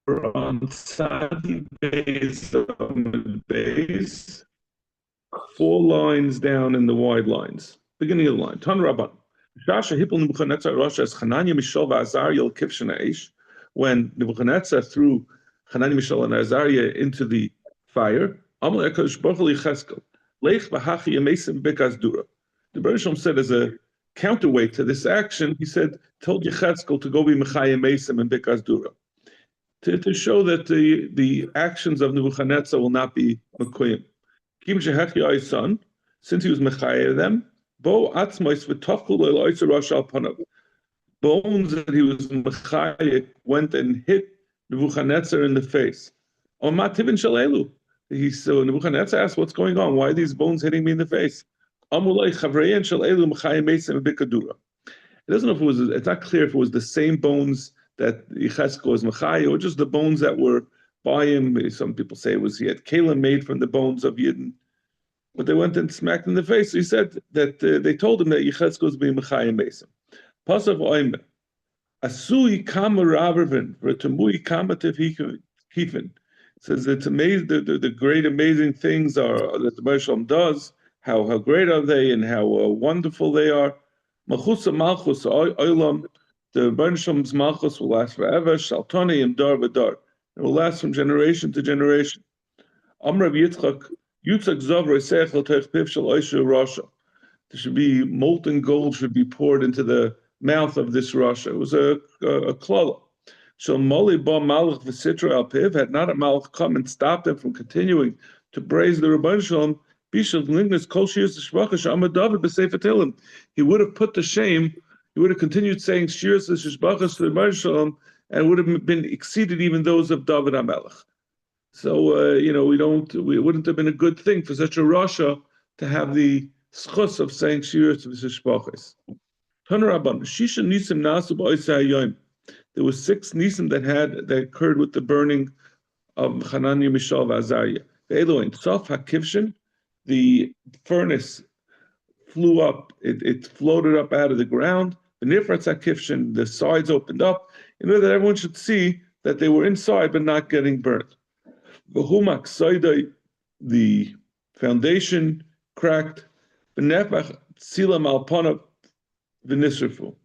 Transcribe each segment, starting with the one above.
on Sadi base, 4 lines down in the wide lines. Beginning of the line. Tan Rabban. When Nebuchadnezzar threw Hananiah, Mishael, and Azariah into the fire, the Bereshit said as a counterweight to this action, he said, told Yechezkel to go be Mechayim Mesim and Bikaz Dura. To show that the actions of Nebuchadnezzar will not be Mekuyim. Kim Shehechi son, since he was Mechayim them, Bo Atzmois v'Tofkul Eloitzer Rosh Al Panav. Bones that he was Mechayim went and hit Nebuchadnezzar in the face. On Mativin Shalelu. So Nebuchadnezzar asked, what's going on? Why are these bones hitting me in the face? It doesn't know if it's not clear if it was the same bones that Yechezkel was Mechai, or just the bones that were by him. Some people say it was he had Kalim made from the bones of Yidden, but they went and smacked him in the face. So he said that they told him that Yechezkel was being Mechai Mesim. Pasav Oime, Asui Kama Ravervin, Retamui Kama Tivhifin. Says it's amazing. The great amazing things are that the Bereshit does. How great are they and how wonderful they are. Malchus Malchus Olam. The Bereshit's Malchus will last forever. Shaltoni and Dar V'Dar. It will last from generation to generation. Amrav Yitzchak Zav Reisechel Teich Piv Shel Oishu Rasha. There should be molten gold should be poured into the mouth of this Rasha. It was a klala. So Moli Ba Malach V'Sitra Al Piv, had not a Malach come and stopped him from continuing to praise the Rebbeinu Shalom, Bishul Lingnas Kol Shiras Shvacha Shama David B'Sefer Tehillim. He would have put to shame, he would have continued saying Shiras Shvacha to the Rebbeinu Shalom, and would have been exceeded even those of David HaMelech. So, it wouldn't have been a good thing for such a Rasha to have the schus of saying Shiras Shvachas. Taner Rabban, Shisha Nisim Nasu B'Oisei Hayoim. There were 6 nisim that occurred with the burning of Hananiah, Mishael, and Azariah. The Elohim, Sof HaKivshin, the furnace flew up, it floated up out of the ground. The Nifratz HaKivshin, the sides opened up, in order that everyone should see that they were inside but not getting burnt. V'humak Saidai, the foundation cracked. V'nefach Silam Alpanav V'nisrafu.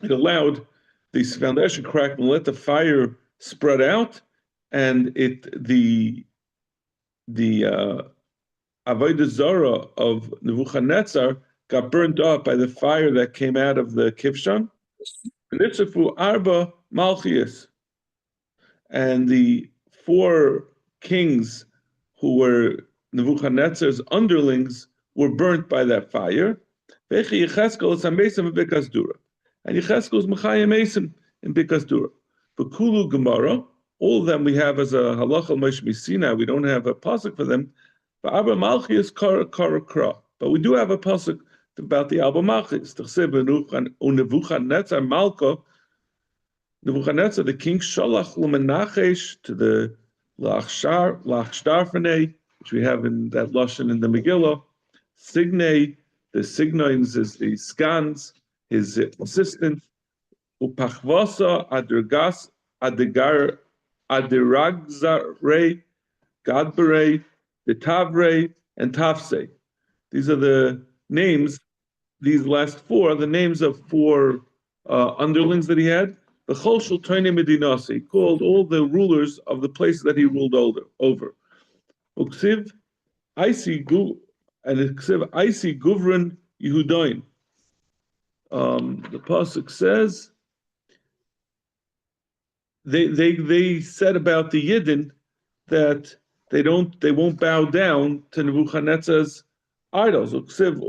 It allowed the foundation cracked and let the fire spread out, and the Avodah Zarah of Nebuchadnezzar got burned up by the fire that came out of the Kivshan. Nitzafu Arba Malchias, and the 4 kings who were Nebuchadnezzar's underlings were burnt by that fire. Vechi Yechezkel is Hamesim B'Bikas Dura. And Yechezkel is Mechayim Mesim in Bikas Dura. For Kulu Gemara, all of them we have as a halacha Moshe Misina. We don't have a pasuk for them. For Abba Malchias Kara. But we do have a pasuk about the Abba Malchias. Nebuchadnezzar Malka. Nebuchadnezzar, the king, Shalach L'Menachesh to the Lachshtarfane, which we have in that lashon in the Megillah. Signe, the signoins is the scans. His assistant, Upachvasa Adiragzare, Gadbare, Detavre, and Tafse. These are the names, these last 4 are the names of 4 underlings that he had. The Cholshul Toine Medinasi, he called all the rulers of the place that he ruled over. Uksiv, Isi Guvran Yehudain. The pasuk says they said about the Yidden that they won't bow down to Nebuchadnezzar's idols. Uksiv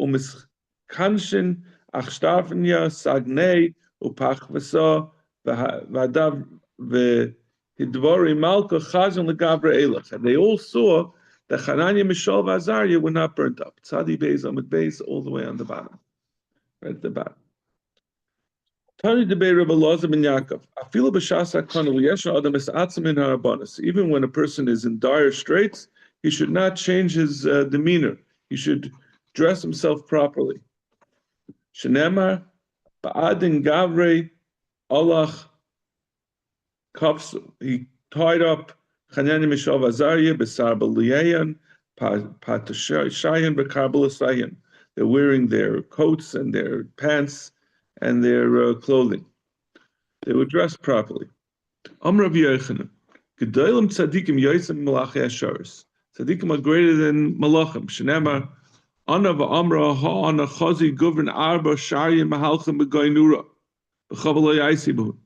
umiskanshin achstarfnya sagnei upachvasa v'adav v'hidvari malka chazon legavra elach. And they all saw that Hananiah, Mishael, and Azariah were not burnt up. Tzadi Beis Amud Beis, all the way on the bottom, right at the bottom. Tani debei Rabbi Elazar ben Yaakov. Afilu b'shas hakana liyesha adam esatzim in harabanas. Even when a person is in dire straits, he should not change his demeanor. He should dress himself properly. Shenemar ba'adin gavrei alach He tied up Hanani Mishav Azariah Besar Baliayan Patashayan Bekarbalasayan. They're wearing their coats and their pants and their clothing. They were dressed properly. Amr Rav Yochanan, Gedolim Tzadikim Yosim Malachi Asharis. Tzadikim are greater than Malachim. Shenema Ana v'Amra ha'ana chazi govern arba sharyim mahalchim b'goynura b'chavaloi aisibu.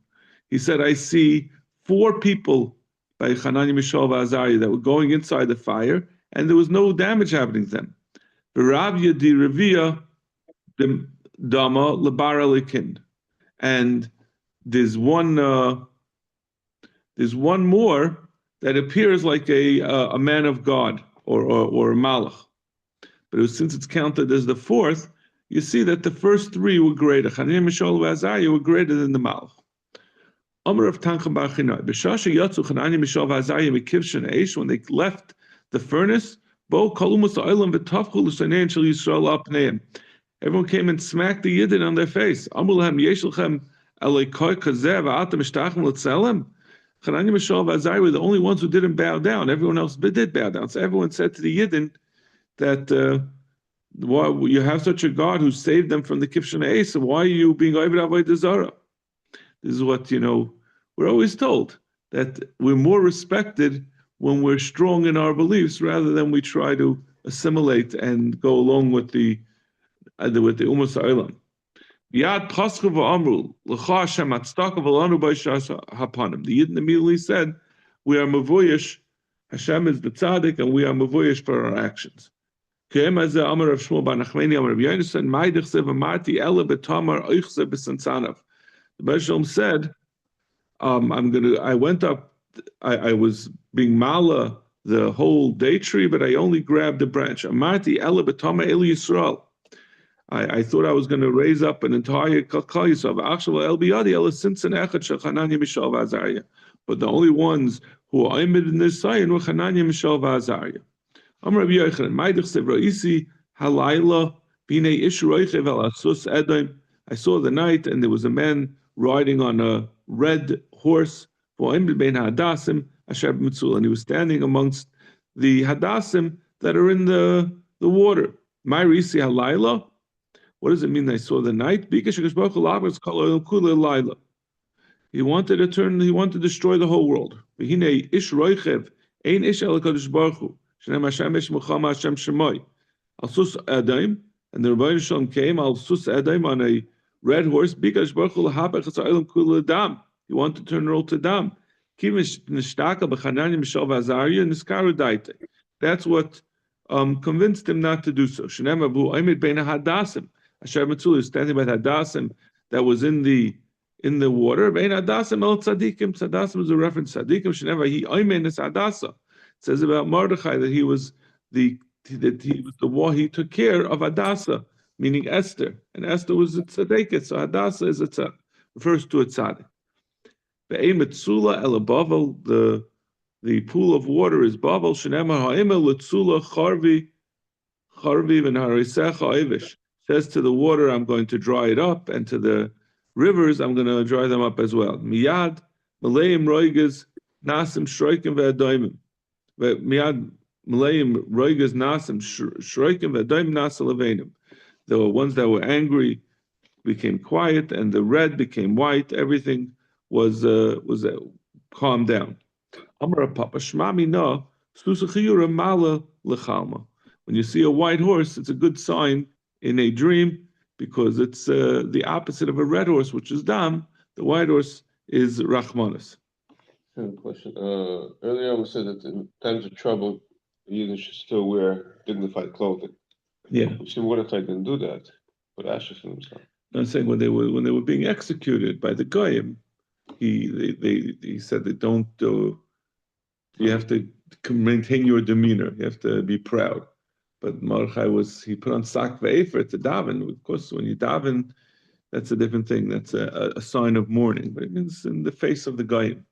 He said, I see 4 people by Hanani, Mishael, Azariah that were going inside the fire, and there was no damage happening to them. V'Ravya di Revia dama lebara likind. And there's one more that appears like a man of God or a malach. But since it's counted as the 4th, you see that the first 3 were greater. Hanani, Mishael, Azariah were greater than the malach. Amr of Tancha Bar Chinai. B'shasha yatzu Hanani, Mishael, Azariah mikivshin eish, when they left the furnace, bo kalumus ha'olam v'tafchu l'shanein shel Yisrael al pneiim. Everyone came and smacked the Yidden on their face. Amr lahem yesh lechem elekoi kazeh v'atam mishtachem l'tzelem. Hanani, Mishael, Azariah were the only ones who didn't bow down. Everyone else did bow down. So everyone said to the Yidden that why you have such a God who saved them from the Kivshan Eis, so why are you being Oived Avodah Zarah? This is what, we're always told, that we're more respected when we're strong in our beliefs rather than we try to assimilate and go along with the Umas Ha'olam. Yad Pascha v'amru l'cha Hashem atzdaka v'lanu b'ishas hapanim. The Yidden immediately said, we are mevoyesh, Hashem is the tzaddik, and we are mevoyesh for our actions. The Bishlam said, I was being mala the whole day tree, but I only grabbed the branch. I thought I was going to raise up an entire Kalkal Yisrael. But the only ones who are in this sign were Hanani, Mishael, Azariah. Amr Rabbi Yochanan, Ma'idich Sev Ra'isi Halayla B'nei Ish Roichev Al Asus Edom. I saw the night, and there was a man riding on a red horse. And he was standing amongst the Hadassim that are in the water. My Risi Halayla. What does it mean? I saw the night. He wanted to destroy the whole world. V'hinei Ish Roichev Ein Ish El Kadosh Baruch Hu. Al Sus Edaim, and the Rebbeinu Shalom came Al Sus Edaim on a red horse. Because Baruch Hu lahapech ha'olam kula dam. He wanted to turn the world to dam. That's what convinced him not to do so. Hashem Mitzul is standing by Hadassim that was in the water. Bein Hadassim el tzadikim. Hadassim is a reference to tzadikim. Sheneva he oimen is Hadassa. It says about Mordechai that he took care of Hadassah, meaning Esther, and Esther was a tzaddiket, so Hadassah refers to a tzaddik. Be'emitzula el bavel, the pool of water is bavel. Shenema ha'imel letzula charvi v'naharisecha oivish. Says to the water, I'm going to dry it up, and to the rivers, I'm going to dry them up as well. Miyad maleim roiges nasim shroikim ve'adoimim. Miyad maleim roiges nasim shroikim ve'adoim nasa levenim. The ones that were angry became quiet, and the red became white. Everything was calmed down. Amar Papa Shmami na susachiyura mala lechalma. When you see a white horse, it's a good sign in a dream, because it's the opposite of a red horse, which is dam. The white horse is rachmanis. Question. Earlier we said that in times of trouble, you should still wear dignified clothing. Yeah. Which Mordechai didn't do that, but ashes for himself. I'm saying when they were being executed by the goyim, he said they don't do. You have to maintain your demeanor. You have to be proud. But Mordechai he put on sak ve'efer to daven. Of course, when you daven, that's a different thing. That's a sign of mourning. But it means in the face of the goyim.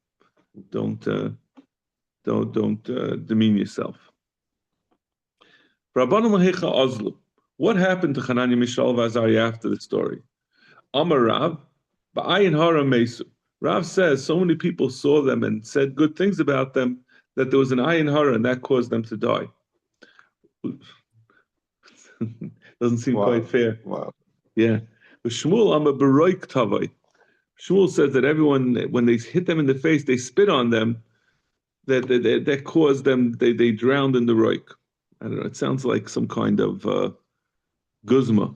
Don't demean yourself. What happened to Hanani, Mishael, Azariah after the story? Amar Rav, ba'ayin hara mesu. Rav says so many people saw them and said good things about them that there was an ayin hara and that caused them to die. Doesn't seem quite fair. Wow. Yeah. Shmuel am a beroik tavai. Shmuel says that everyone, when they hit them in the face, they spit on them, that caused them, they drowned in the roik. I don't know, it sounds like some kind of guzma.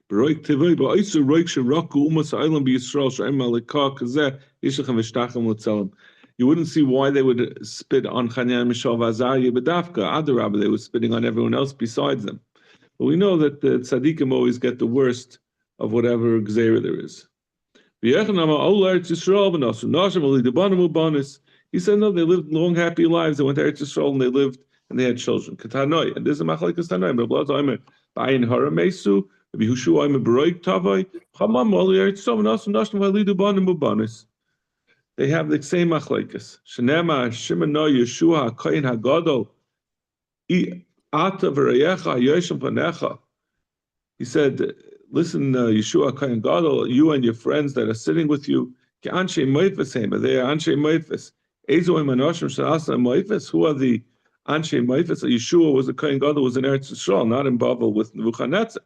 Beroik tavai, but also roik sheraku umas ha'olam b'Yisrael she'em malika kazeh yishachem v'shtachem l'tzelem. You wouldn't see why they would spit on Chananya, Mishael, V'Azariah, B'dafka. Adarabba, they were spitting on everyone else besides them. But we know that the tzaddikim always get the worst of whatever gzeira there is. He said, no, they lived long, happy lives. They went to Eretz Yisrael and they lived and they had children. And this is a machlekes Tanoi. But blood oimer ba'in hara mesu, b'hushu oimer b'roik tavai, chamam oli Eretz Yisrael v'nasu nashim v'alidu banim u'banis. They have the same machlekes. Shenema Shimano Yeshua HaKoyin HaGadol Ata v'Reyecha Yoshim Panecha. He said, listen, Yeshua HaKoyin HaGadol, you and your friends that are sitting with you, Ke Anshe Moifes Hema, they are Anshe Moifes. Ezo Imanoshim Shalasa Moifes, who are the Anshe Moifes? Yeshua was the Koyin Gadol, was in Eretz Yisrael, not in Babel with Nebuchadnezzar.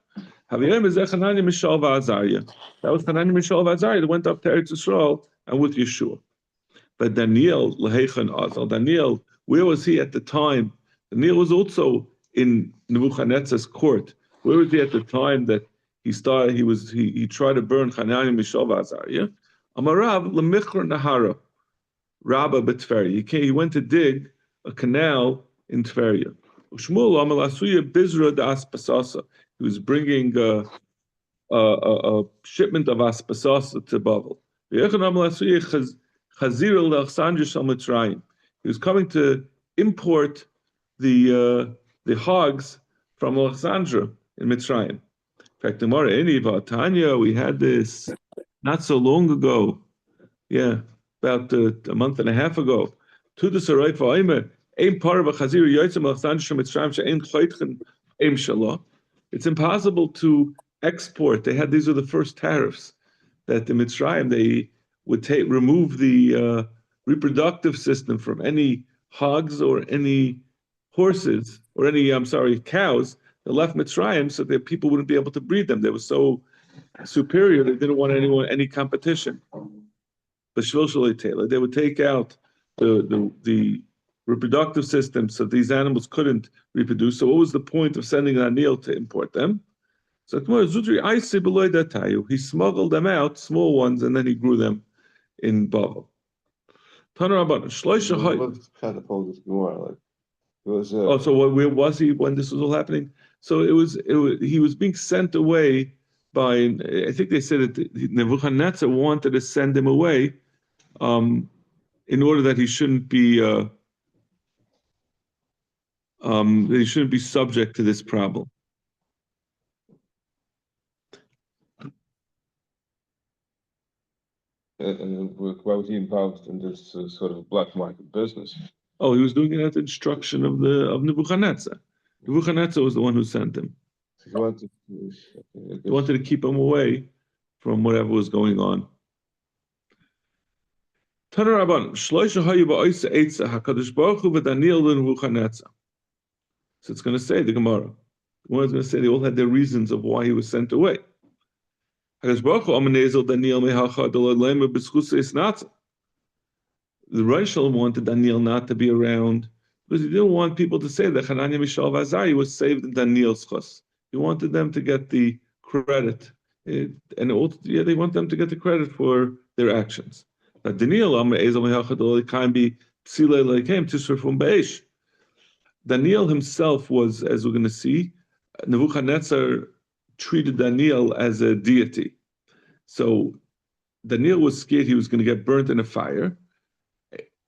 Haviyem is Chananya, Mishael, V'Azariah. That was Chananya, Mishael, V'Azariah that went up to Eretz Yisrael and with Yeshua. But Daniel, Lehechan Azal, Daniel, where was he at the time? Daniel was also in Nebuchadnezzar's court. Where was he at the time that he started? He tried to burn Chananya, Mishael, V'Azariah. Amarav Lemichra Nahara, Rabba B'Tveria. He went to dig a canal in Tveria. Shmuel Amalasuya Bizra da Aspasasa. He was bringing a shipment of Aspasasa to Babel. He was coming to import the hogs from Alexandria in Mitzrayim. In fact, Tanya, we had this not so long ago. Yeah, about a month and a half ago. It's impossible to export. These are the first tariffs that the Mitzrayim, they would remove the reproductive system from any hogs or any horses or any, cows that left Mitzrayim so that people wouldn't be able to breed them. They were so superior, they didn't want any competition. But they would take out the reproductive system so these animals couldn't reproduce. So what was the point of sending Daniel to import them? So he smuggled them out, small ones, and then he grew them in Babel. What kind of hold this Gemara? Where was he when this was all happening? So he was being sent away by, I think they said that Nebuchadnezzar wanted to send him away in order that he shouldn't be subject to this problem. And why was he involved in this sort of black market business? Oh, he was doing it at the instruction of Nebuchadnezzar. Nebuchadnezzar was the one who sent him. So he wanted to keep him away from whatever was going on. So it's going to say, the Gemara. The Gemara is going to say they all had their reasons of why he was sent away. The Rishon wanted Daniel not to be around because he didn't want people to say that Hananiah, Mishael, V'Azariah was saved in Daniel's chus. He wanted them to get the credit, they want them to get the credit for their actions. But Daniel, Daniel himself was, as we're going to see, Nebuchadnezzar treated Daniel as a deity. So Daniel was scared he was going to get burnt in a fire.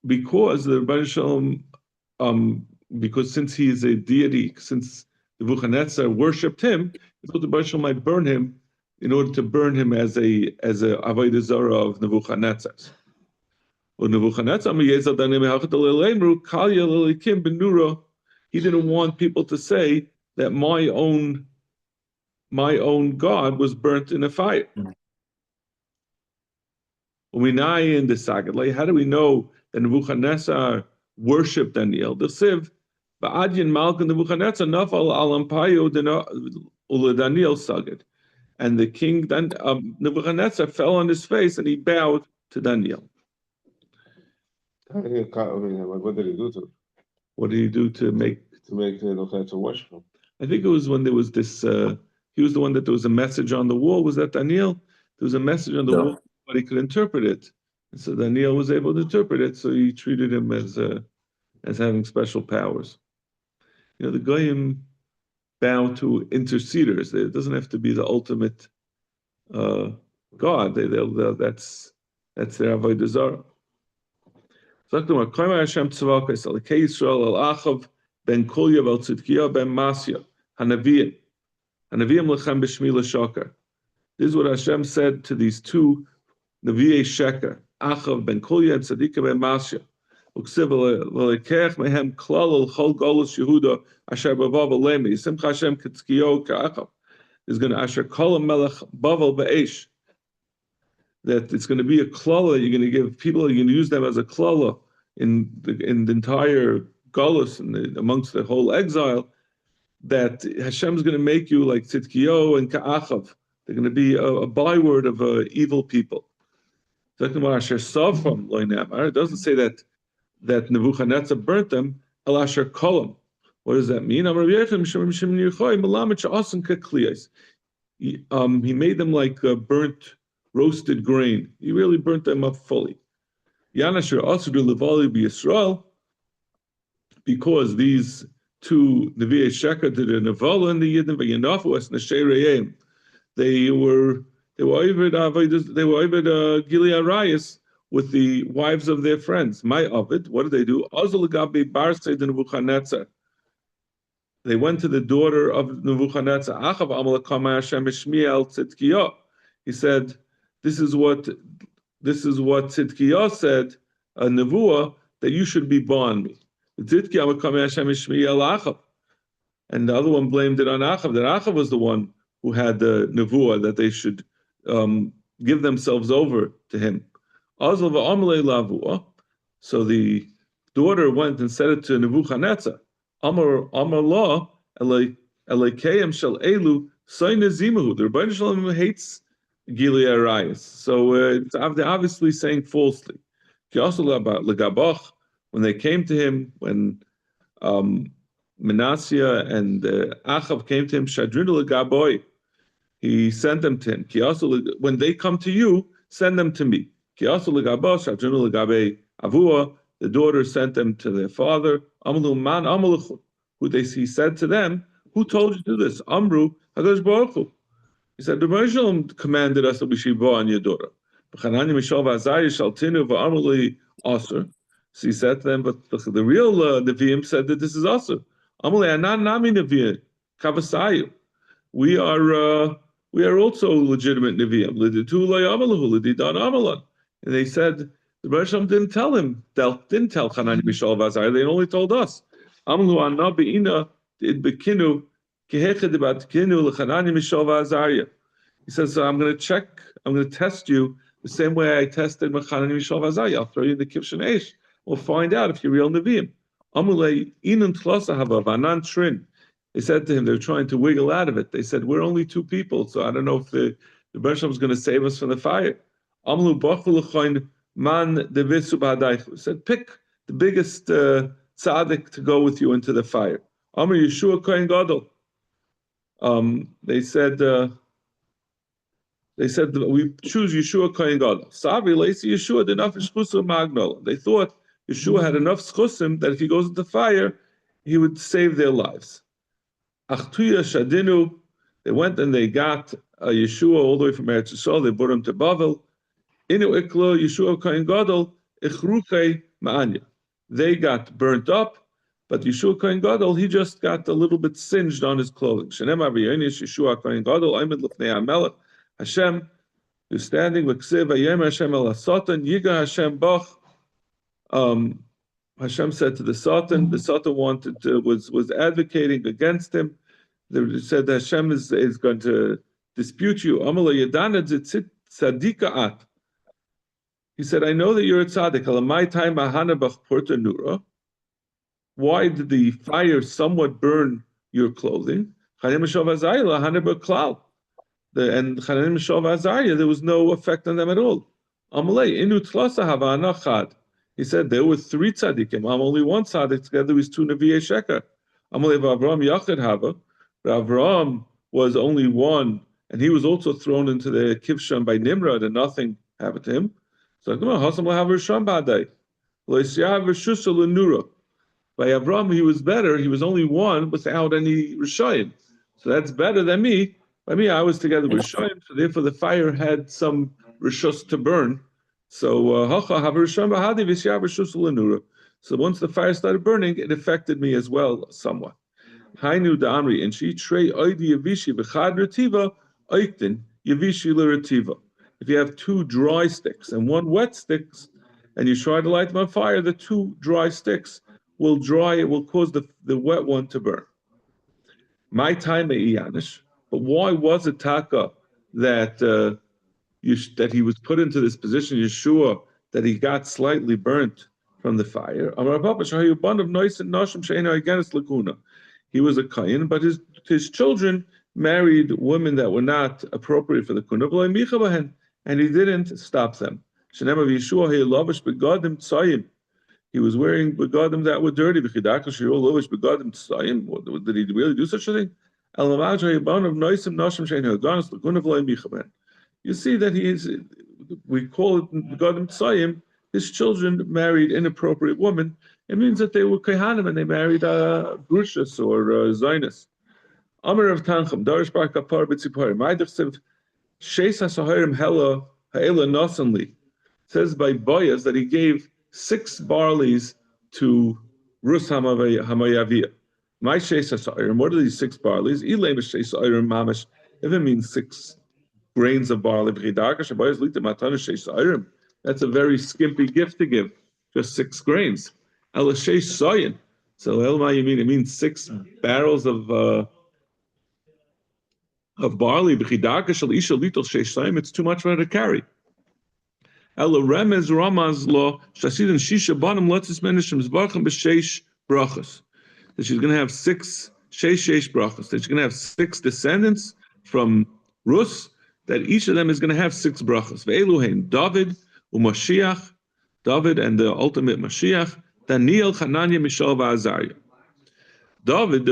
Because the Rebbeinu Shalom, because since he is a deity, since Nebuchadnezzar worshipped him, he thought the Rebbeinu Shalom might burn him in order to burn him as a avodah zarah of Nebuchadnezzar. He didn't want people to say that my own my own God was burnt in a fire. In the Sagadlay, how do we know that Nebuchadnezzar worshipped Daniel? The Siv, Ba'adyan Malkan Nebuchadnezzar, Nafal Alampayo Daniel Sagad. And the king then Nebuchadnezzar fell on his face and he bowed to Daniel. What did he do to him? What did he do to make Nebuchadnezzar worship him? I think it was when there was this. He was the one that there was a message on the wall. Was that Daniel? There was a message on the wall, but he could interpret it, and so Daniel was able to interpret it. So he treated him as having special powers. You know, the goyim bow to interceders. It doesn't have to be the ultimate God. That's their avodah zarah. Zaktum Koyma Hashem Tzavakas Alekei Yisrael Al Achav Ben Kolya Vel Tzidkiya Ben Masya Hanaviyim Lechem B'Shmi L'Shakar. This is what Hashem said to these two Naviyei Sheker, Achav Ben Kolya and Tzadika Ben Masya. Uksiv V'Lekech Mehem Klal Al Chol Golus Yehuda Asher Bavav Alemi Yisimcha Hashem Kitzkiyo Ka'achav. There's going to Asher Kol Melech Bavel Be'esh. That it's going to be a klala. You're going to give people. You're going to use them as a klala in the entire galus and amongst the whole exile. That Hashem's going to make you like Tzidkiyo and Ka'achav. They're going to be a byword of evil people. It doesn't say that Nebuchadnezzar burnt them. El Asher Kolam. What does that mean? He made them like burnt roasted grain. He really burnt them up fully. Yanasher Asru Levali B'Yisrael, because these two Nevi'ei Sheker did a Nevala in the Yidden V'Yanafu as Nesherayim. They were over Gilead Arayas with the wives of their friends. My Ovid, what did they do? Azul Gabi Barsei de Nebuchadnezzar. They went to the daughter of Nebuchadnezzar. Achav Amalek Kama Hashem Shmiel Tzidkiyah. He said, This is what Tzidkiah said, a nevuah, that you should be born me. And the other one blamed it on Achav, that Achav was the one who had the nevuah, that they should give themselves over to him. So the daughter went and said it to Nebuchadnezzar. Amar Allah, Elekeim shel elu, Soinezimahu. The Rebbeinu Shalom hates Gilead Arayas. So they're obviously saying falsely. When they came to him, when Manasseh and Achav came to him, Shadrinu Legaboy, he sent them to him. When they come to you, send them to me. The daughter sent them to their father. He said to them, who told you to do this? Amru, Hakadosh Baruch Hu. He said, the Rebbeinu commanded us that we should go on your daughter. So he said to them, but the real Nevi'im said that this is Asur. We are also legitimate Nevi'im. And they said, the Rebbeinu didn't tell him, didn't tell Hanani, Mishael, Vazariah, they only told us. He says, so I'm going to test you the same way I tested Mechan and Mishael Vazariah. I'll throw you in the Kivshan Eish. We'll find out if you're real Nevi'im. They said to him, they're trying to wiggle out of it. They said, we're only two people, so I don't know if the Rebbe is going to save us from the fire. He said, pick the biggest tzaddik to go with you into the fire. Amr Yeshua Kohen Gadol. They said we choose Yeshua Kohen Gadol. Savi Lacy Yeshua did enough schusim magnol. They thought Yeshua had enough schusim that if he goes into fire, he would save their lives. Achtuya Shadinu. They went and they got Yeshua all the way from Eretz Yisrael. They brought him to Bavel. Inu Iklo Yeshua Kohen Gadol Ichruchei Ma'anya. They got burnt up. But Yeshua Kohen Gadol, he just got a little bit singed on his clothing. Yeshua Kohen Gadol, Aymed Lefnei HaMelech, Hashem, you're standing, V'ksiv Vayem Hashem El HaSatan, Yiga Hashem Bach. Hashem said to the Satan was advocating against him. They said that Hashem is going to dispute you. Amalei Yadana Tzitzit Tzadika At. He said, I know that you're a tzaddik. Alamai time Ahanabach Porta Nura. Why did the fire somewhat burn your clothing? And Chananim Shov Azariah, there was no effect on them at all. He said there were 3 tzaddikim. I'm only one tzaddik. Together was 2 Nevi'ei Sheker. Avraham was only one, and he was also thrown into the Kivsham by Nimrod, and nothing happened to him. So by Avraham, he was better. He was only one without any Rishayim. So that's better than me. By me, I was together with Rishayim, so therefore the fire had some Rishus to burn. So so once the fire started burning, it affected me as well somewhat. Hainu da'amri, and she trey oidi yavishi v'chad retiva oiktin yavishi l'retiva. If you have 2 dry sticks and 1 wet sticks, and you try to light them on fire, the 2 dry sticks will dry, it will cause the wet one to burn. My time Iyanish, but why was it Taka that that he was put into this position, Yeshua, that he got slightly burnt from the fire? He was a Kayin, but his children married women that were not appropriate for the Kuna, and he didn't stop them. He was wearing begadim that were dirty. Did he really do such a thing? You see that we call it begadim tzayim. His children married inappropriate women. It means that they were kohanim and they married brushas or zionist. Amar of Tanchem, Darish Bar Kapar B'Tziparim, Ma'idachsev Sheis HaSaharim Hela Ha'ela Nasanli. Says by Boaz that he gave 6 barleys to Rus Hamayavia. My Sheis HaSaharim, what are these 6 barleys? Ilay Sheis HaSaharim Mamash, if it means 6 grains of barley, that's a very skimpy gift to give, just 6 grains. So Elma, you mean it means 6 barrels of barley. It's too much for her to carry. That she's going to have 6 brachas. That she's going to have 6 descendants from Rus, that each of them is going to have 6 brachas. Ve'eluhein David u'Mashiach, David and the ultimate Mashiach, Daniel, Hananiah, Mishael, v'Azariah. David,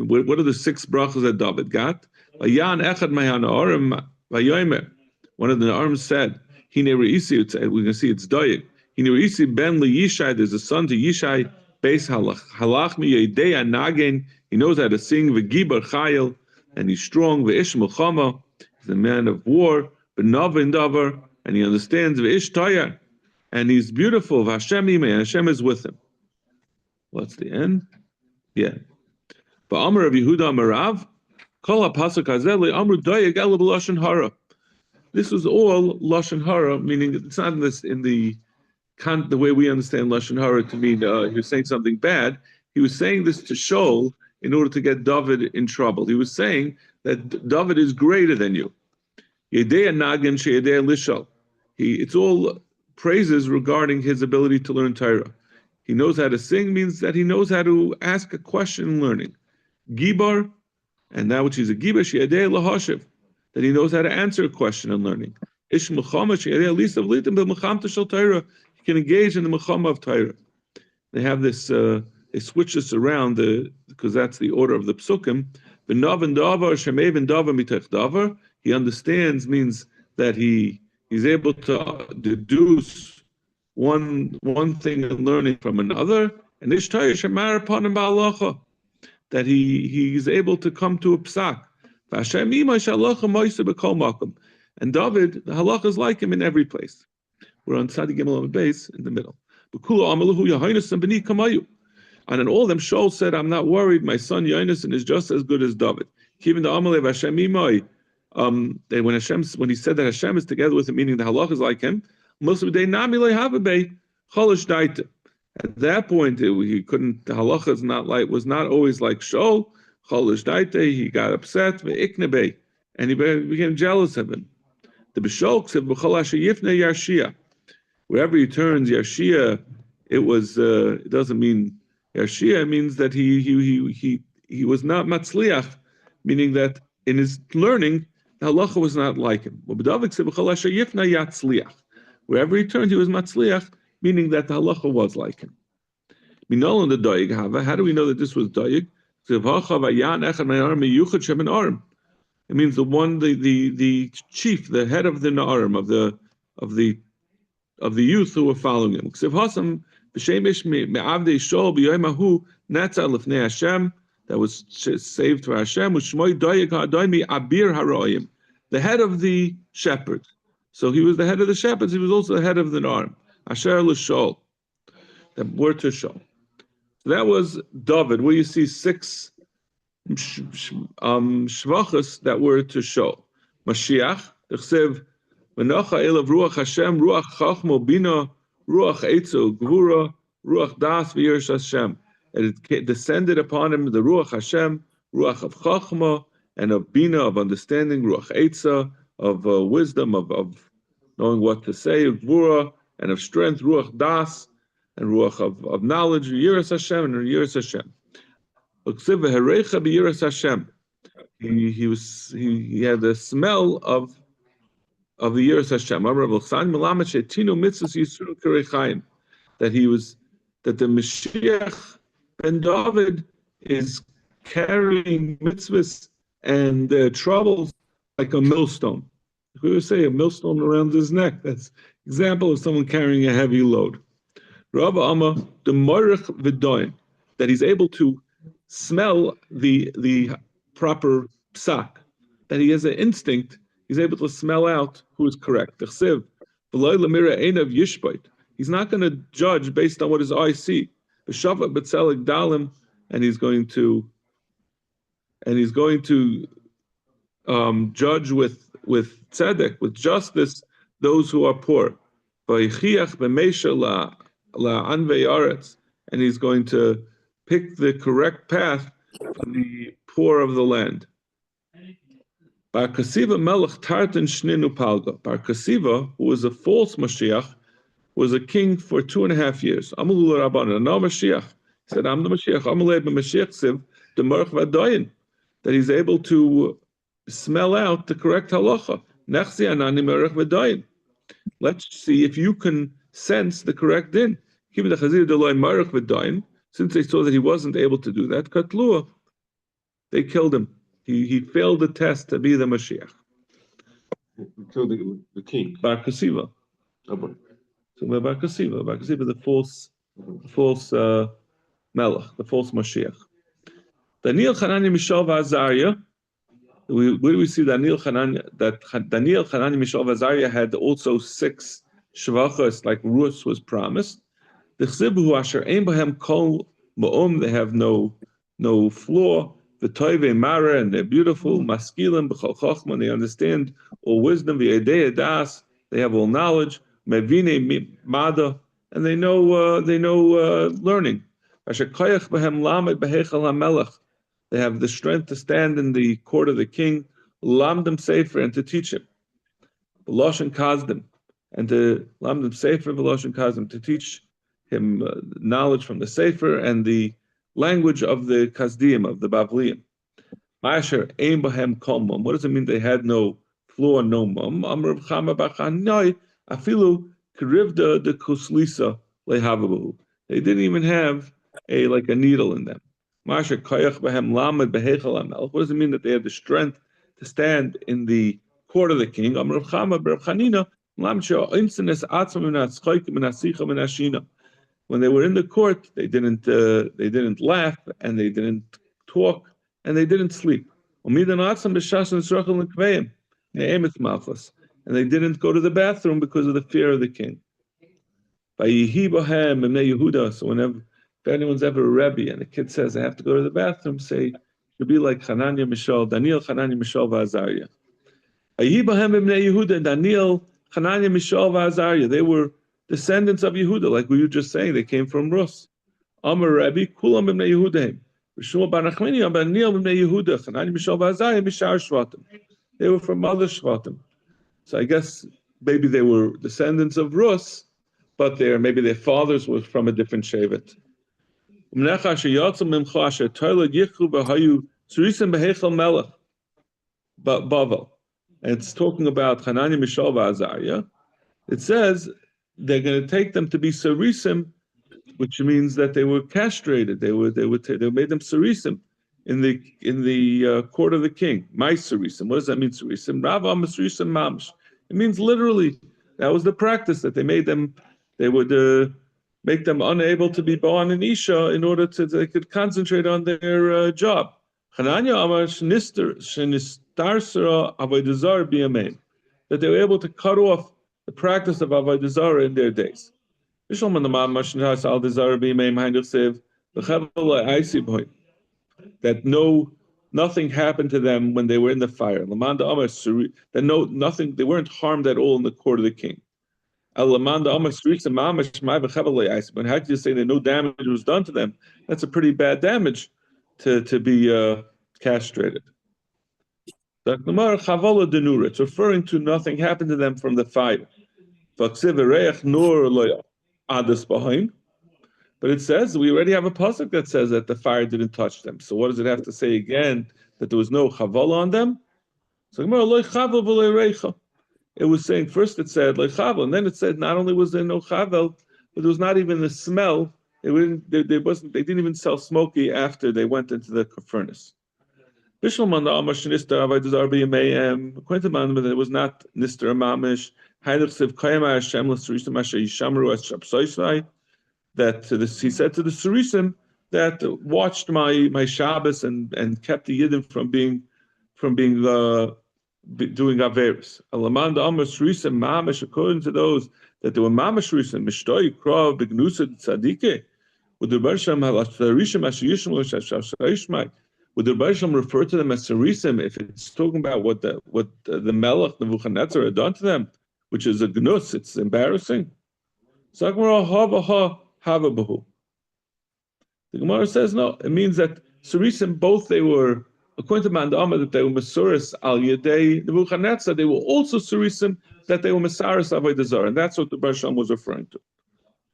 what are the 6 brachas that David got? Vayan echad mayan ha'arim vayomer. One of the arms said, Hine re'isi, we can see it's Dayik. Hine re'isi ben liYishai, there's a son to Yishai, Beis halach mi yedei anagen, he knows how to sing, v'gibar chayil, and he's strong, v'ish melchama, he's a man of war, v'nava davar, and he understands, v'ish tayar, and he's beautiful, v'Hashem imei, and Hashem is with him. What's the end? Yeah. V'amar of Yehuda Amarav, kol ha'pasuk hazeh le'amru dayik ela b'lashon hara. This was all lashon hara, meaning it's not in the way we understand lashon hara to mean he was saying something bad. He was saying this to Shaul in order to get David in trouble. He was saying that David is greater than you. Yedei nagan sheyedei lishal. It's all praises regarding his ability to learn Torah. He knows how to sing, means that he knows how to ask a question in learning. Gibar, and that which is a gibar, sheyedei lahashiv, that he knows how to answer a question in learning. Ish mechama sheyedei lisav litim b'mechamta shel Torah. He can engage in the mechama of Torah. They have this. They switch this around because that's the order of the psukim. V'nav davar shemev davar mitech davar. He understands means that he's able to deduce one thing in learning from another. And ish Torah shemar upon him ba'alacha, that he's able to come to a psak. And David, the halacha is like him in every place. We're on Tzadi Gimel base in the middle. And in all of them, Shaul said, "I'm not worried. My son Yonasan is just as good as David." Even the Amalev Hashem Imai, when he said that Hashem is together with him, meaning the halacha is like him. At that point, he couldn't. The halacha was not always like Shaul. He got upset, and he became jealous of him. The Bishol said, wherever he turns, Yarshia, it doesn't mean Yarshia, it means that he was not Matzliach, meaning that in his learning, the halacha was not like him. Wherever he turned, he was Matzliach, meaning that the halacha was like him. How do we know that this was Doig? It means the chief, the head of the Na'arim, of the youth who were following him. That was saved for Hashem. The head of the shepherds. So he was the head of the shepherds. He was also the head of the Na'arim. Asher l'shol. That word to show. So that was David. Where you see 6 shvachas that were to show. Mashiach, Chsev, Menocha elav ruach Hashem, ruach chachmo bina, ruach etzo gvura, ruach das v'yiras Hashem. And it descended upon him the ruach Hashem, ruach of chachma, and of bina, of understanding, ruach etza, of wisdom, of knowing what to say, of gvura, and of strength, ruach das, and ruach of knowledge, yiras Hashem, and yiras Hashem. He had the smell of the yiras Hashem. That the Mashiach ben David is carrying mitzvahs and troubles like a millstone. We would say a millstone around his neck. That's an example of someone carrying a heavy load. Rabba Amma, the Morich V'doin, that he's able to smell the proper psak, that he has an instinct, he's able to smell out who is correct. He's not going to judge based on what his eyes see. And he's going to judge with tzedek, with justice, those who are poor. And he's going to pick the correct path for the poor of the land. Bar Kasiva Melech Tartan Shninu Palga. Bar Kasiva, who was a false Mashiach, was a king for 2.5 years. Amalul Rabbanan, no Mashiach. He said, I'm the Mashiach. Amalei b'Mashiach Siv, the Merch V'Dayin, that he's able to smell out the correct halacha. Nechzi Anani Merch V'Dayin. Let's see if you can sense the correct din. Since they saw that he wasn't able to do that, Katlua, they killed him. He failed the test to be the Mashiach. He killed the king. Bar Kasiva. Oh, so Bar Kasiva, the false Melech, the false Mashiach. Daniel, Hanani, Mishael, Azariah. Where do we see Daniel, Hanani, Mishael, Azariah had also 6 shvachas like Rus was promised. The Chzibu Asher Ein Bahem Kol Ma'um, they have no flaw. The Toive Mara, and they're beautiful. Maskilim B'chol Chochma, they understand all wisdom. V'yedei Das, they have all knowledge. Mevine Mada, and they know learning. Asher Koyach Bahem Lamed Behechal HaMelech, they have the strength to stand in the court of the king. Lamdem Sefer, and to teach him. V'loshen Kazdim, and to Lamdem Sefer V'loshen Kazdim, to teach him knowledge from the Sefer and the language of the Kasdim, of the Bavliim. Ma'asher ein bahem kol mum. What does it mean they had no flaw, no mum? Amr Chama b'chanoi afilu kerivda de kuslisa lehavabu. They didn't even have a needle in them. Ma'asher koyach bahem lamed behechal hamelech. What does it mean that they had the strength to stand in the court of the king? Amr Chama b'chanina lam she'o insenes atzma min hatzchoikim min hasicha min hashina. When they were in the court, they didn't laugh, and they didn't talk, and they didn't sleep. And they didn't go to the bathroom because of the fear of the king. So if anyone's ever a Rebbe and the kid says, I have to go to the bathroom, say, you'll be like Hananiah, Mishael, Daniel, Hananiah, Mishael, Azariah. Daniel, Hananiah, Mishael, Azariah, they were descendants of Yehuda, like we were just saying, they came from Rus. Amar Rebbe, Kulam ibn Yehudaim. Rishon bar Nachmani bar Daniel b'nei Yehuda, Hanani Mishael v'Azariah b'shar Shvatim. They were from other Shvatim. So I guess maybe they were descendants of Rus, but maybe their fathers were from a different Shevet. Bavel. And it's talking about Hanani, Mishael, Azariah. It says they're going to take them to be Sarisim, which means that they were castrated. They made them Sarisim in the court of the king. My Sarisim. What does that mean, Sarisim? Rava Sarisim Mamsh. It means literally that was the practice that they made them. They would make them unable to be born in Isha in order to they could concentrate on their job. Hananya Amar Shnistarsara Avodah Zarah B'Yamein, that they were able to cut off the practice of Avodah Zarah in their days. That nothing happened to them when they were in the fire. That nothing, they weren't harmed at all in the court of the king. But how can you say that no damage was done to them? That's a pretty bad damage to be castrated. It's referring to nothing happened to them from the fire. But it says we already have a pasuk that says that the fire didn't touch them. So what does it have to say again that there was no chaval on them? So it was saying first it said like chavel, and then it said not only was there no chavel, but there was not even the smell. They didn't even sell smoky after they went into the furnace. It was not Nister Mamish. That he said to the Surisim that watched my Shabbos and kept the Yidden from being doing Averis. Alamanda Amar Surisim Mamish, according to those that there were Mamish Surisim, Mishtoi, Krav, Begnusa, Tzadike, would the Barsham would the Barsham refer to them as Surisim if it's talking about what the Melech Nebuchadnezzar had done to them, which is a gnus, it's embarrassing. Sagmara Hava Havabahu. The Gemara says no. It means that Surisim both they were according to Mandama that they were Masuris al Yedei Nebuchadnezzar. They were also Surisim that they were Masaris Avodah Zarah, and that's what the Barsham was referring to.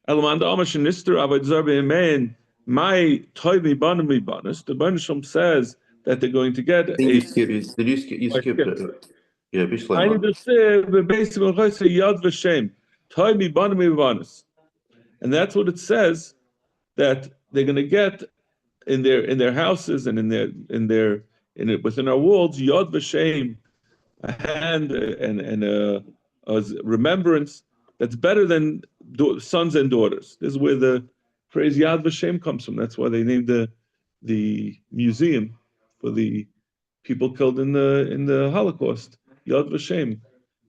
Elamandama Shenister Avodah Zarah B'Yemein. My Toivi Banami Banas. The Barsham says that they're going to get you skipped it. Yeah, I need to say basically Yad V'Shem Toivi Banami Banas. And that's what it says that they're going to get in their houses and within our walls, Yod V'Shem, a hand and a remembrance that's better than sons and daughters. This is where the phrase Yad V'Shem comes from. That's why they named the museum for the people killed in the Holocaust, Yad V'Shem,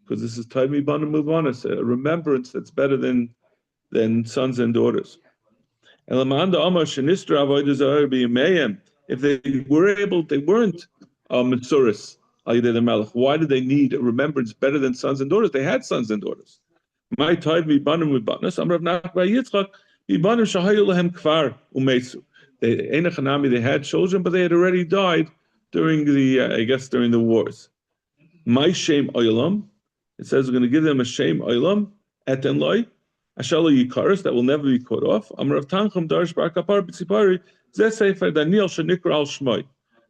because this is Taimi Bana Mubanas, a remembrance that's better than sons and daughters. If they were able, they weren't Mitsuris, why did they need a remembrance better than sons and daughters? They had sons and daughters. My time They had children, but they had already died during the wars. My shame oilam. It says we're going to give them a shame oilam etenloi. Ashala Yikaris, that will never be cut off. Amrav Tanchum Darsh Bar Kapar B'Tzipari, Zeh Sefer Daniel Shenikra Al Shmoi.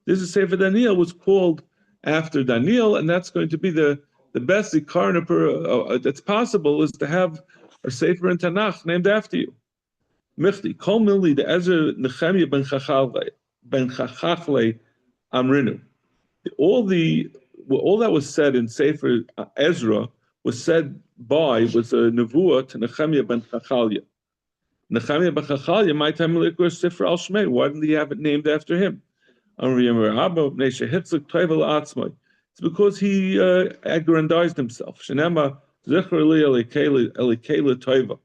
This is Sefer Daniel was called after Daniel, and that's going to be the best Zikar that's possible is to have a Sefer in Tanakh named after you. Michti, Kol Milli, the Ezra Nehemiah ben Chachavle Amrinu. All that was said in Sefer Ezra was said was a nevuah to Nehemiah ben Chachalya. Nehemiah ben Chachalya, my time Sefer al Shmei. Why didn't he have it named after him? It's because he aggrandized himself. Shenema Zechar li Elikela Toiva.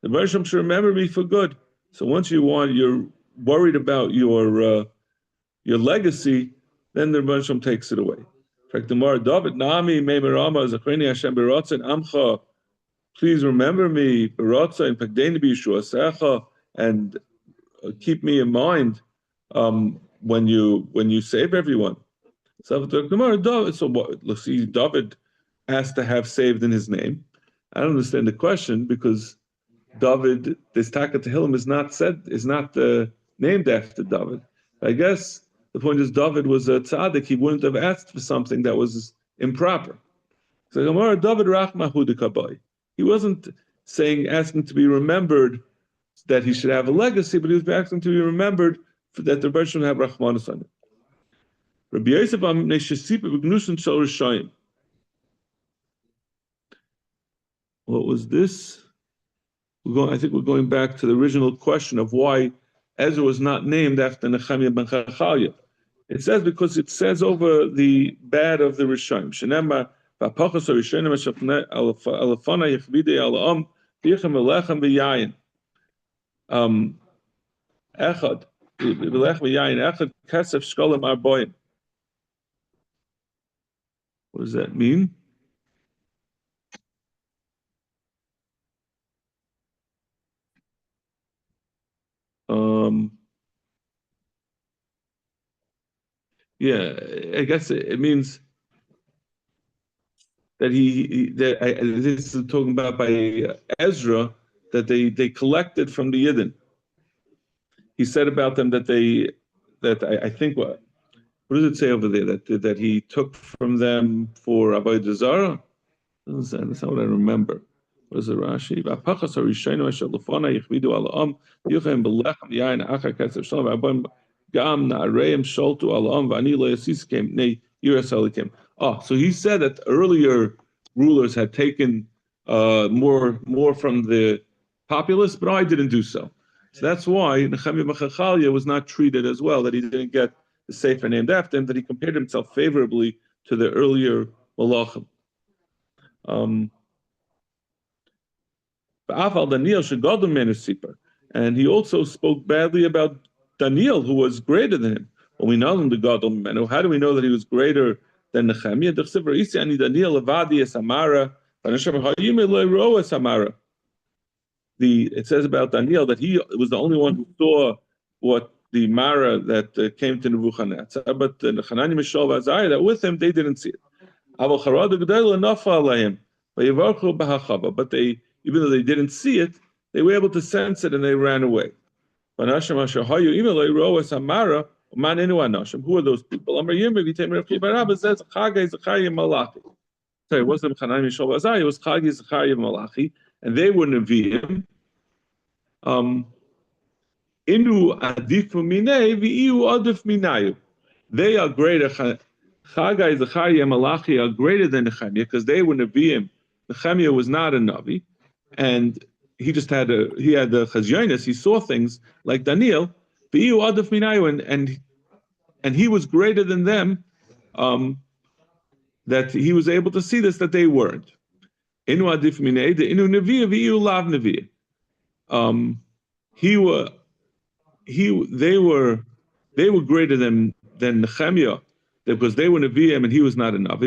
The Bershom should remember me for good. So once you're worried about your legacy, then the Bershom takes it away. David Nami Meimerama Zachrini Hashem Beratza Amcha. Please remember me, Beratza and Pagdeni B'Yeshua Secha, and keep me in mind. when you save everyone. So what? Let's see, David has to have saved in his name. I don't understand the question because David, this Taka Tehillim is not named after David. I guess the point is David was a tzaddik. He wouldn't have asked for something that was improper. So Gemara, David Rachmahu Kabai. He wasn't asking to be remembered that he should have a legacy, but he was asking to be remembered that the Rebbe should have Rachmanus on it. Rabbi Yosef Amnei Shesipa B'Gnusin Shel Rishayim. What was this? I think we're going back to the original question of why Ezra was not named after Nehemiah ben Chachaliah. It says because it says over the bad of the Rishayim. Shenema v'apachos haRishayim alafana yechvidei ala'am v'yichem v'lechem v'yayin. Echad v'lechem v'yayin echad kesef shkolim arboim. What does that mean? Yeah, I guess it means that this is talking about by Ezra, that they collected from the Yidden. He said about them that I think what does it say over there that he took from them for Avodah Zarah? That's not what I remember. What is it, Rashi? V'apachas harishayim asher lefana yichvidu ala'am yuchem belechem yayin achar kesef shalom v'abam gam na'areim sholtu ala'am v'ani lo yasiskem nei yiras alikim. Oh, so he said that earlier rulers had taken more from the populace, but I didn't do so. So that's why Nehemiah ben Chachaliah was not treated as well, that he didn't get the sefer named after him, that he compared himself favorably to the earlier malachim. And he also spoke badly about Daniel, who was greater than him. When we know him the Gadol Menu, how do we know that he was greater than Nehemiah? It says about Daniel that he was the only one who saw what the Mara that came to Nebuchadnezzar, but Hanani, Mishael, and Azariah that with him they didn't see it. But they, even though they didn't see it, they were able to sense it and they ran away. Who are those people? Sorry, it wasn't Hanani, Mishael, Azariah, it was Chagi, Zechariah, Malachi, and they were Nevi'im. Inu adifu minei v'iu adif minayu. They are greater. Chagai, Zechariah, and Malachi are greater than Nehemiah because they were Nevi'im. Nehemiah was not a Navi, and he just had the Chazyonis. He saw things like Daniel. V'iu adif minayu, and he was greater than them. That he was able to see this that they weren't. Inu adif minei the inu Nevi'ah v'iu lav Nevi'ah. They were greater than Nehemiah because they were Nevi'im and he was not a Navi.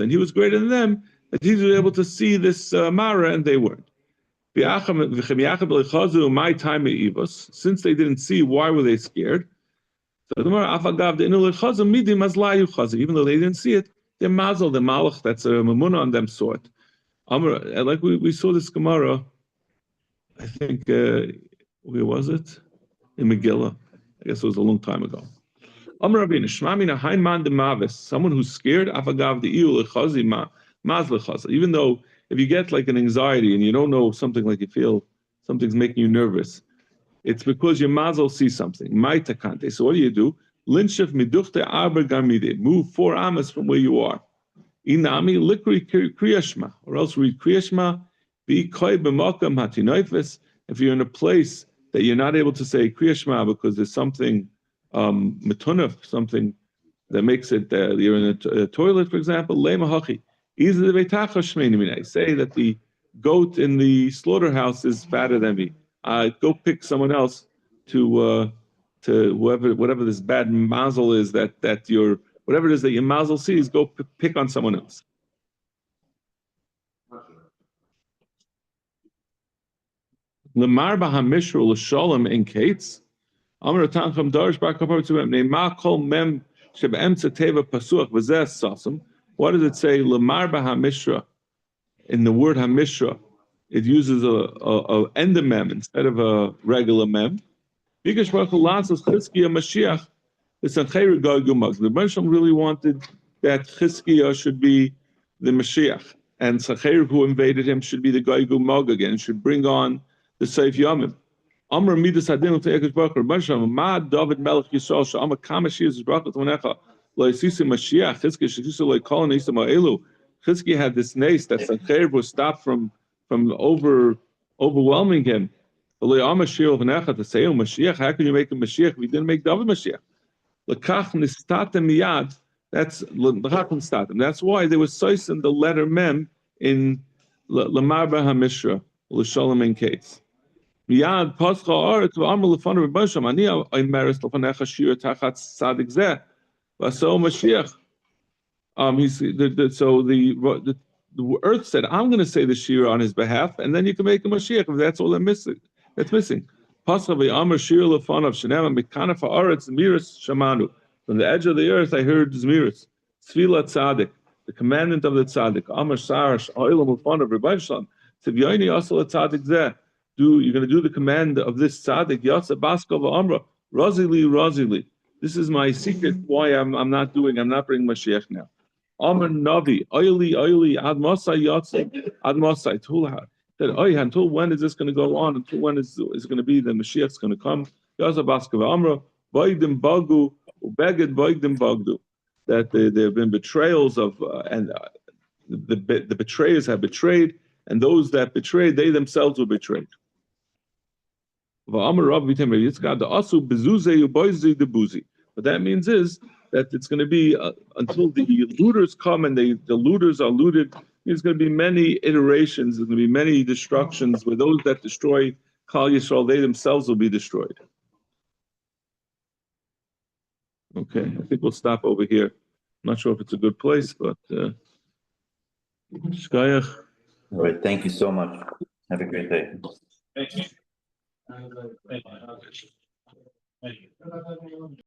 And he was greater than them that he was able to see this Mara and they weren't. Since they didn't see, why were they scared? So even though they didn't see it, the Mazel, the Malach, that's a Mamunah on them saw it. Like we saw this Gemara, I think, where was it? In Megillah. I guess it was a long time ago. Someone who's scared, even though if you get like an anxiety and you don't know something, like you feel something's making you nervous, it's because your mazel sees something. So what do? Move 4 amas from where you are. Inami likri kriyashma, or else read kriyashma. Be koi b'makam hatinoifes. If you're in a place that you're not able to say kriyashma because there's something metunaf, something that makes it you're in a toilet, for example. Lema hachi. Say that the goat in the slaughterhouse is fatter than me. Go pick someone else to whatever this bad mazel is that you're. Whatever it is that your mazel sees, go pick on someone else. Lemar b'hamishra l'shalom in kates. Amar Tancham Darish Bakapar to him. Ne'ma kol mem sheb'emtza teva pasuach v'zeh sasam. What does it say? Lemar b'hamishra. In the word hamishra, it uses a end of mem instead of a regular mem. Because Baruch Hu lances Chizkiah Mashiach. The Sanhedrin Gagumag. The Rebbe really wanted that Chizkiah should be the Mashiach, and Sanhedrin who invaded him should be the Gagumag again. Should bring on the Seif Yamim. Amr midas hadin l'te'ekesh baruch Hu. Rebbe ma David Melech Yisrael she'amar kama shiyas baruch Hu t'vonecha lo yisisi Mashiach Chizkiah sheyisisi lo yikolan yisam ha'elu. Chizkiah had this nace that Sanhedrin was stopped from overwhelming him. To say, oh, Mashiach, how can you make a Mashiach? We didn't make David Mashiach. L'kach nistatem miyad. That's l'kach nistatem. That's why there was sois in the letter mem in Lamar b'hamishra l'shalom in case. Miyad pascha aretz v'amar l'fanav b'basham ani oimeres l'fanecha shir tachat tzadik zeh v'aso Mashiach. So the earth said, I'm going to say the shir on his behalf, and then you can make a Mashiach if that's all that's missing. From the edge of the earth, I heard Zmiris, Tzvila Tzadik, the commandant of the Tzadik. Amar Sarash, Oilam Ufan of Rabbi Shalom. Tivyoini Asal Tzadik Zeh. You're going to do the command of this Tzadik. Yatsa Baskova Amra, Razili, Razili. This is my secret why I'm not bringing Mashiach now. Amar Navi, Oili, Ad Mosai Yatsa, Ad Mosai, Tulha. That until when is this going to go on? Until when is it going to be the Mashiach's going to come? That there have been betrayals of and the betrayers have betrayed, and those that betrayed, they themselves were betrayed. What that means is that it's going to be until the looters come and the looters are looted. There's going to be many iterations. There's going to be many destructions where those that destroy Klal Yisrael, they themselves will be destroyed. Okay, I think we'll stop over here. I'm not sure if it's a good place, but Shkayach. All right, thank you so much. Have a great day. Thank you.